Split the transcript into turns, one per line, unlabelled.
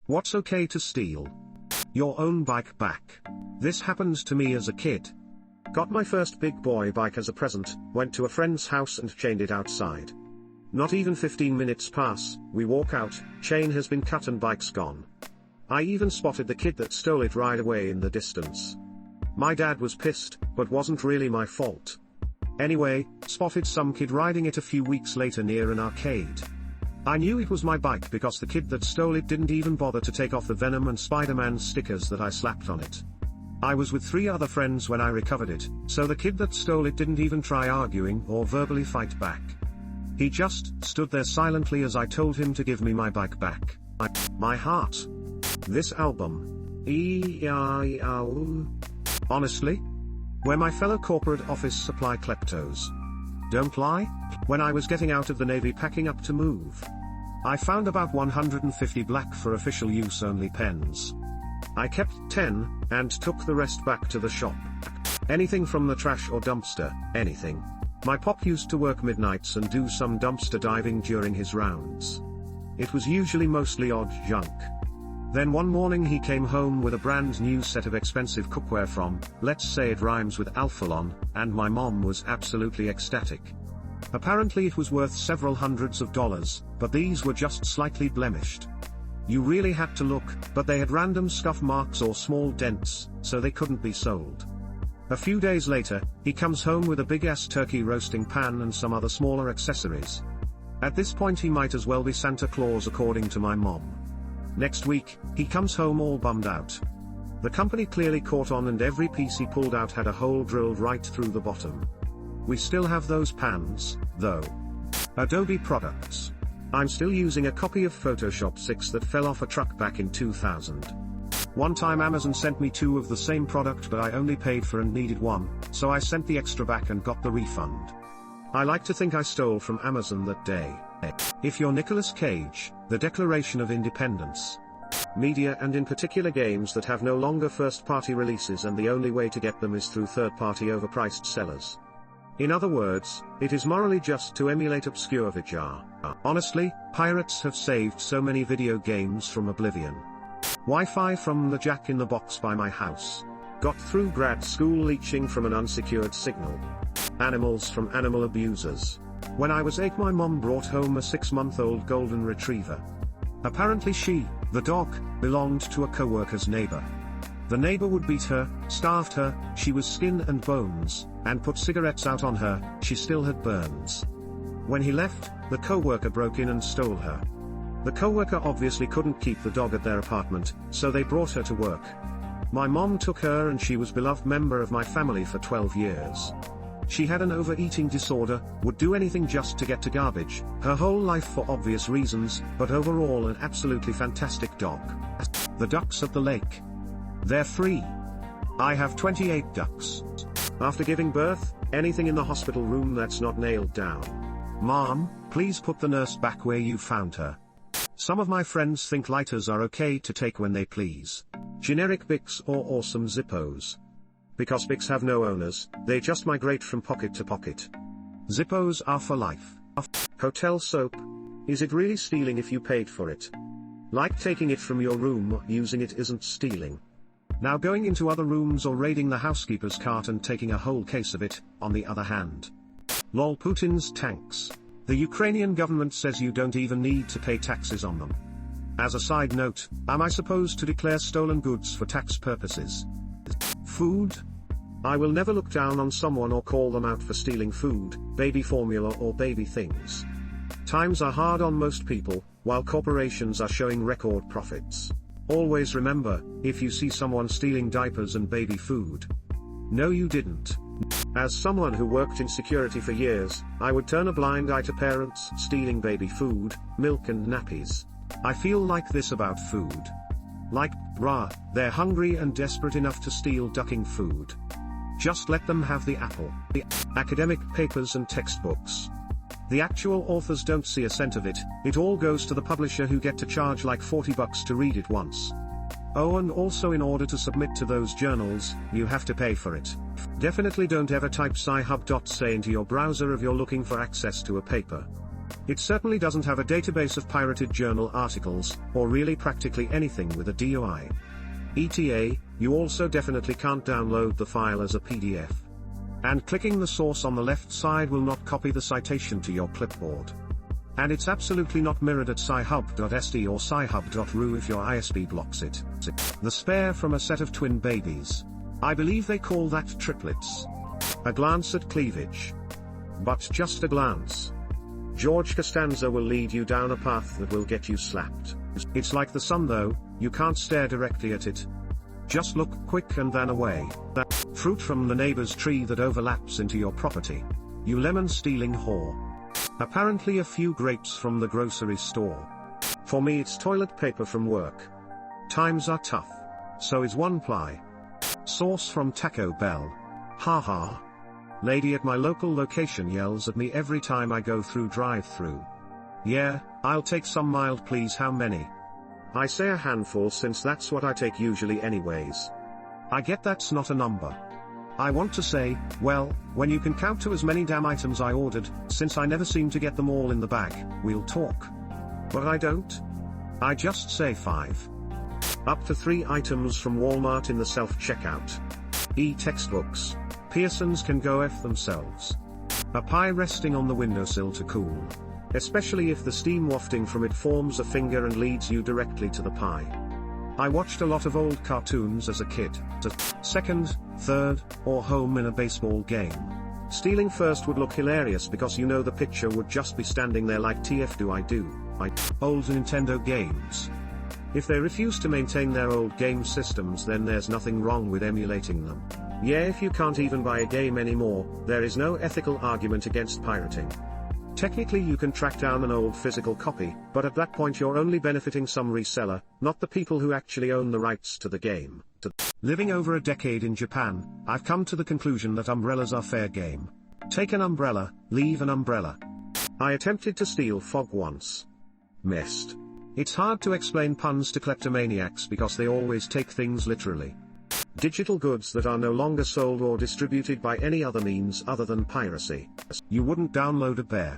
What's okay to steal? Your own bike back. This happened to me as a kid. Got my first big boy bike as a present, went to a friend's house and chained it outside. Not even 15 minutes pass, we walk out, chain has been cut and bike's gone. I even spotted the kid that stole it right away in the distance. My dad was pissed, but wasn't really my fault. Anyway, spotted some kid riding it a few weeks later near an arcade. I knew it was my bike because the kid that stole it didn't even bother to take off the Venom and Spider-Man stickers that I slapped on it. I was with 3 other friends when I recovered it, so the kid that stole it didn't even try arguing or verbally fight back. He just stood there silently as I told him to give me my bike back. My heart. This album. Honestly? We're my fellow corporate office supply kleptos. Don't lie? When I was getting out of the Navy packing up to move, I found about 150 black for official use only pens. I kept 10, and took the rest back to the shop. Anything from the trash or dumpster, anything. My pop used to work midnights and do some dumpster diving during his rounds. It was usually mostly odd junk. Then one morning he came home with a brand new set of expensive cookware from, let's say it rhymes with Alphalon, and my mom was absolutely ecstatic. Apparently it was worth several hundreds of dollars, but these were just slightly blemished. You really had to look, but they had random scuff marks or small dents, so they couldn't be sold. A few days later, he comes home with a big-ass turkey roasting pan and some other smaller accessories. At this point he might as well be Santa Claus according to my mom. Next week, he comes home all bummed out. The company clearly caught on and every piece he pulled out had a hole drilled right through the bottom. We still have those pans, though. Adobe products. I'm still using a copy of Photoshop 6 that fell off a truck back in 2000. One time Amazon sent me 2 of the same product but I only paid for and needed 1, so I sent the extra back and got the refund. I like to think I stole from Amazon that day. If you're Nicolas Cage, the Declaration of Independence. Media and in particular games that have no longer first-party releases and the only way to get them is through third-party overpriced sellers. In other words, it is morally just to emulate obscure VGR. Honestly, pirates have saved so many video games from oblivion. Wi-Fi from the jack-in-the-box by my house. Got through grad school leeching from an unsecured signal. Animals from animal abusers. When I was 8 my mom brought home a 6-month-old golden retriever. Apparently she, the dog, belonged to a co-worker's neighbor. The neighbor would beat her, starved her, she was skin and bones, and put cigarettes out on her, she still had burns. When he left, the co-worker broke in and stole her. The co-worker obviously couldn't keep the dog at their apartment, so they brought her to work. My mom took her and she was a beloved member of my family for 12 years. She had an overeating disorder, would do anything just to get to garbage, her whole life for obvious reasons, but overall an absolutely fantastic dog. The ducks at the lake. They're free. I have 28 ducks. After giving birth, anything in the hospital room that's not nailed down. Mom, please put the nurse back where you found her. Some of my friends think lighters are okay to take when they please. Generic Bics or awesome Zippos. Because Bics have no owners, they just migrate from pocket to pocket. Zippos are for life. Hotel soap. Is it really stealing if you paid for it? Like taking it from your room or using it isn't stealing. Now going into other rooms or raiding the housekeeper's cart and taking a whole case of it, on the other hand. Lol Putin's tanks. The Ukrainian government says you don't even need to pay taxes on them. As a side note, am I supposed to declare stolen goods for tax purposes? Food? I will never look down on someone or call them out for stealing food, baby formula or baby things. Times are hard on most people, while corporations are showing record profits. Always remember, if you see someone stealing diapers and baby food. No you didn't. As someone who worked in security for years, I would turn a blind eye to parents stealing baby food, milk and nappies. I feel like this about food. Like, rah, they're hungry and desperate enough to steal ducking food. Just let them have the apple. The academic papers and textbooks. The actual authors don't see a cent of it, it all goes to the publisher who get to charge like $40 to read it once. Oh, and also in order to submit to those journals, you have to pay for it. Definitely don't ever type sci-hub.say into your browser if you're looking for access to a paper. It certainly doesn't have a database of pirated journal articles, or really practically anything with a DOI. ETA, you also definitely can't download the file as a PDF. And clicking the source on the left side will not copy the citation to your clipboard. And it's absolutely not mirrored at sci-hub.sd or sci-hub.ru if your ISP blocks it. The spare from a set of twin babies. I believe they call that triplets. A glance at cleavage. But just a glance. George Costanza will lead you down a path that will get you slapped. It's like the sun though, you can't stare directly at it. Just look quick and then away. That fruit from the neighbor's tree that overlaps into your property. You lemon-stealing whore. Apparently a few grapes from the grocery store. For me it's toilet paper from work. Times are tough. So is one ply. Sauce from Taco Bell. Haha. Lady at my local location yells at me every time I go through drive-through. Yeah, I'll take some mild please, how many? I say a handful since that's what I take usually anyways. I get that's not a number. I want to say, well, when you can count to as many damn items I ordered, since I never seem to get them all in the bag, we'll talk. But I don't. I just say 5. Up to 3 items from Walmart in the self-checkout. E-textbooks. Pearsons can go F themselves. A pie resting on the windowsill to cool. Especially if the steam wafting from it forms a finger and leads you directly to the pie. I watched a lot of old cartoons as a kid. Second, third, or home in a baseball game. Stealing first would look hilarious because you know the pitcher would just be standing there like TF do I do. Old Nintendo games. If they refuse to maintain their old game systems, then there's nothing wrong with emulating them. Yeah, if you can't even buy a game anymore, there is no ethical argument against pirating. Technically you can track down an old physical copy, but at that point you're only benefiting some reseller, not the people who actually own the rights to the game. Living over a decade in Japan, I've come to the conclusion that umbrellas are fair game. Take an umbrella, leave an umbrella. I attempted to steal fog once. Missed. It's hard to explain puns to kleptomaniacs because they always take things literally. Digital goods that are no longer sold or distributed by any other means other than piracy. You wouldn't download a bear.